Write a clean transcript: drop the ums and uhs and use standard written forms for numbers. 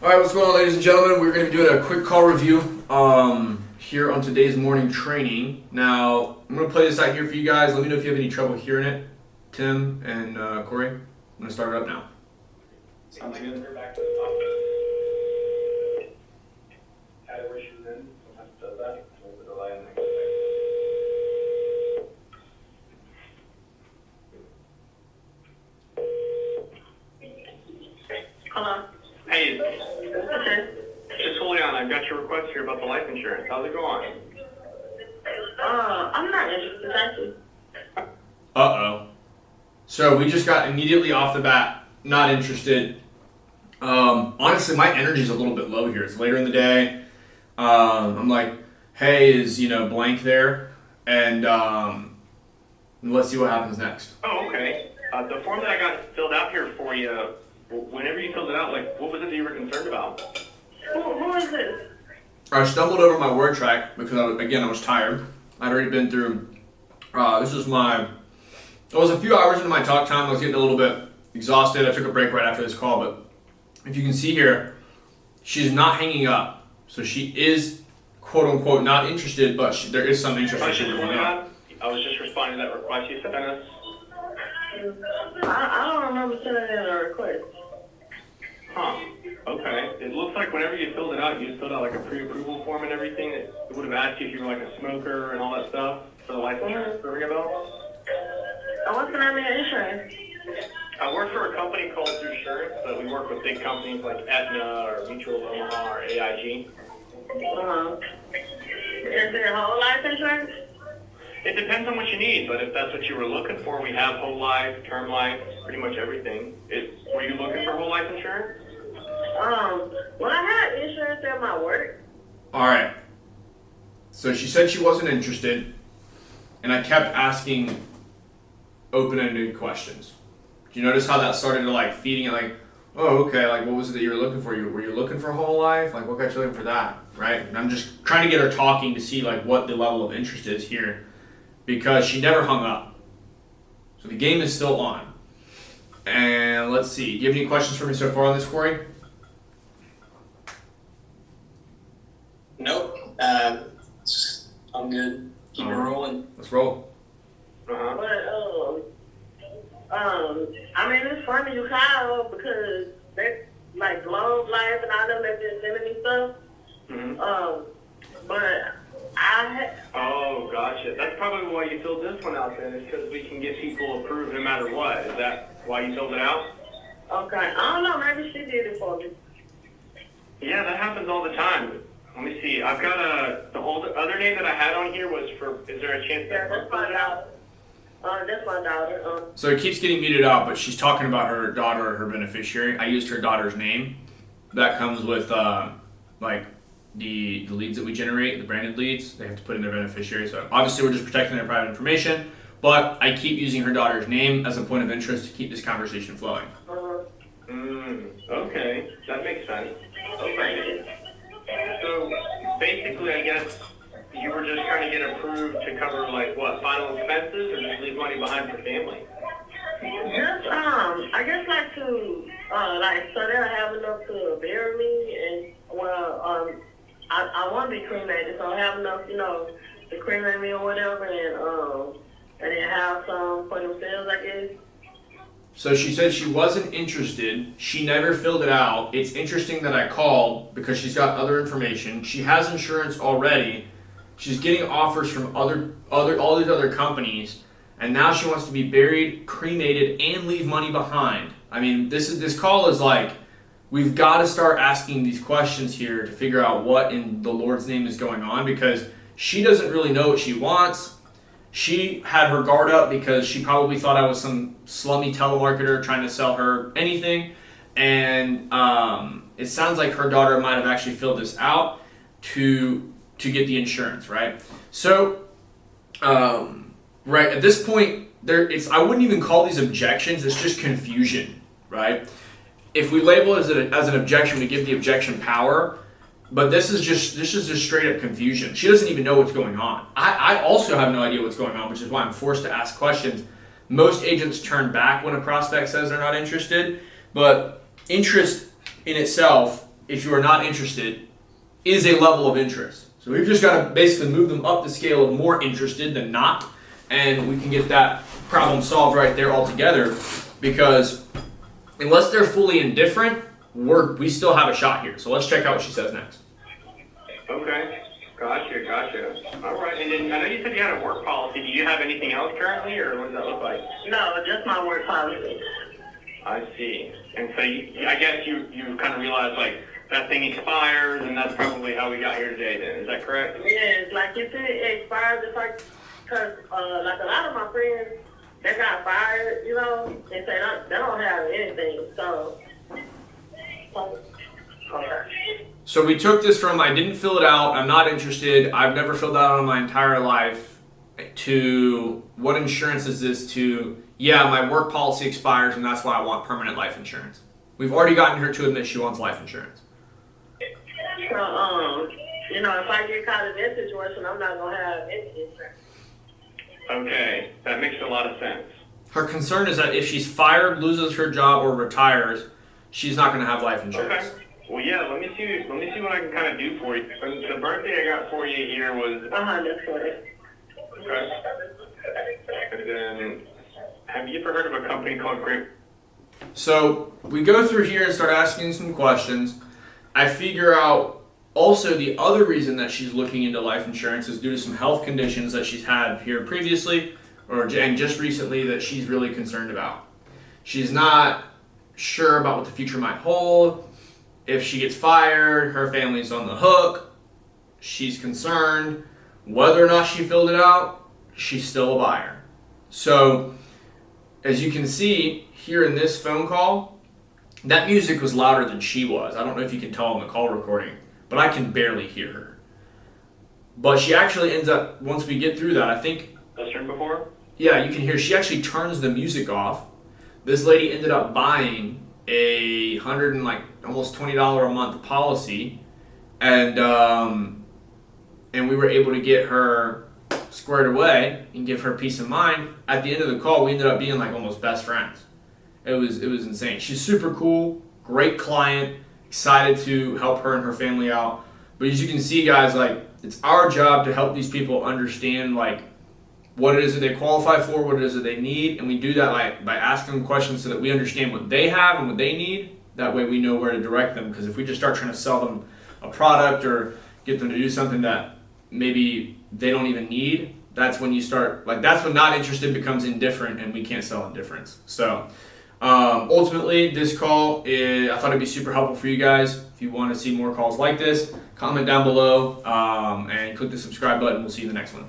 All right, what's going on, ladies and gentlemen? We're going to be doing a quick call review here on today's morning training. Now, I'm going to play this out here for you guys. Let me know if you have any trouble hearing it. Tim and Corey, I'm going to start it up now. Sounds good. Hello. Hey, Okay. just hold on. I've got your request here about the life insurance. How's it going? I'm not interested, actually. Uh-oh. So we just got immediately off the bat not interested. Honestly, my energy's a little bit low here. It's later in the day. I'm like, hey, is, blank there? And let's see what happens next. Oh, okay. The form that I got filled out here for you, whenever you filled it out, what was it that you were concerned about? Who is this? I stumbled over my word track because, I was tired. I'd already been through, it was a few hours into my talk time. I was getting a little bit exhausted. I took a break right after this call, but if you can see here, she's not hanging up. So she is, quote unquote, not interested, but there is some interest. I was just responding to that request you sent us. I don't remember sending in a request. Huh. Okay. It looks like whenever you filled it out, you filled out like a pre-approval form and everything. It would have asked you if you were like a smoker and all that stuff for the life insurance. Ring a bell? What's the name of your insurance? I work for a company called Insurance, but we work with big companies like Aetna or Mutual of Omaha or AIG. Is there whole life insurance? It depends on what you need, but if that's what you were looking for, we have whole life, term life, pretty much everything. Were you looking for whole life insurance? Well, I had insurance at my work. All right. So she said she wasn't interested, and I kept asking open-ended questions. Do you notice how that started to feeding it oh, okay, what was it that you were looking for? Were you looking for whole life? What got you looking for that, right? And I'm just trying to get her talking to see what the level of interest is here, because she never hung up. So the game is still on. And let's see, do you have any questions for me so far on this, Corey? Nope. I'm good. Keep it rolling. Let's roll. Uh-huh. But, it's funny you call because they Globe Life and all them that just sending me stuff. Mm-hmm. But Oh, gotcha. That's probably why you filled this one out then, is because we can get people approved no matter what. Is that why you filled it out? Okay. I don't know. Maybe she did it for me. Yeah, that happens all the time. Let me see. I've got the other name that I had on here was for, is there a chance that that's my daughter. That's my daughter. So it keeps getting muted out, but she's talking about her daughter or her beneficiary. I used her daughter's name. That comes with the leads that we generate, the branded leads. They have to put in their beneficiary. So obviously we're just protecting their private information, but I keep using her daughter's name as a point of interest to keep this conversation flowing. Okay, that makes sense. Okay. So basically, I guess you were just trying to get approved to cover final expenses, or just leave money behind for family? Just I guess so they'll have enough to bury me, and I want to be cremated, so I have enough, to cremate me or whatever, and then have some for themselves, I guess. So she said she wasn't interested. She never filled it out. It's interesting that I called because she's got other information. She has insurance already. She's getting offers from all these other companies, and now she wants to be buried, cremated, and leave money behind. This call is we've got to start asking these questions here to figure out what in the Lord's name is going on, because she doesn't really know what she wants. She had her guard up because she probably thought I was some slummy telemarketer trying to sell her anything. And it sounds like her daughter might have actually filled this out to get the insurance, right? So, right at this point, I wouldn't even call these objections. It's just confusion, right? If we label it as an objection, we give the objection power. But this is just straight up confusion. She doesn't even know what's going on. I also have no idea what's going on, which is why I'm forced to ask questions. Most agents turn back when a prospect says they're not interested, but interest in itself if you are not interested, is a level of interest. So we've just got to basically move them up the scale of more interested than not, and we can get that problem solved right there altogether, because unless they're fully indifferent, we still have a shot here. So let's check out what she says next. Okay. Gotcha. All right. And then I know you said you had a work policy. Do you have anything else currently, or what does that look like? No, just my work policy. I see. And so I guess you kind of realized like that thing expires, and that's probably how we got here today. Then is that correct? Yes, like if it expires, it's like, cause like a lot of my friends, they got fired, you know, and say they don't have anything. So. Okay. So we took this from I didn't fill it out, I'm not interested, I've never filled that out in my entire life, to what insurance is this, to yeah, my work policy expires and that's why I want permanent life insurance. We've already gotten her to admit she wants life insurance. So, you know, if I get caught in that situation, I'm not going to have any insurance. Okay, that makes a lot of sense. Her concern is that if she's fired, loses her job, or retires, she's not going to have life insurance. Okay. Well, yeah. Let me see what I can kind of do for you. The birthday I got for you here was. That's correct. Okay. And then, have you ever heard of a company called Great? So we go through here and start asking some questions. I figure out also the other reason that she's looking into life insurance is due to some health conditions that she's had here previously, and just recently, that she's really concerned about. She's not sure about what the future might hold. If she gets fired, her family's on the hook. She's concerned. Whether or not she filled it out, she's still a buyer. So, as you can see here in this phone call, that music was louder than she was. I don't know if you can tell on the call recording, but I can barely hear her. But she actually ends up, once we get through that, I think... Listened before? Yeah, you can hear, she actually turns the music off. This lady ended up buying a almost $20 a month policy, and we were able to get her squared away and give her peace of mind. At the end of the call, we ended up being like almost best friends. It was insane. She's super cool, great client, excited to help her and her family out. But as you can see, guys, like, it's our job to help these people understand like what it is that they qualify for, what it is that they need, and we do that by asking them questions so that we understand what they have and what they need. That way we know where to direct them, because if we just start trying to sell them a product or get them to do something that maybe they don't even need, that's when you start, that's when not interested becomes indifferent, and we can't sell indifference. So ultimately, this call, I thought it'd be super helpful for you guys. If you want to see more calls like this, comment down below and click the subscribe button. We'll see you in the next one.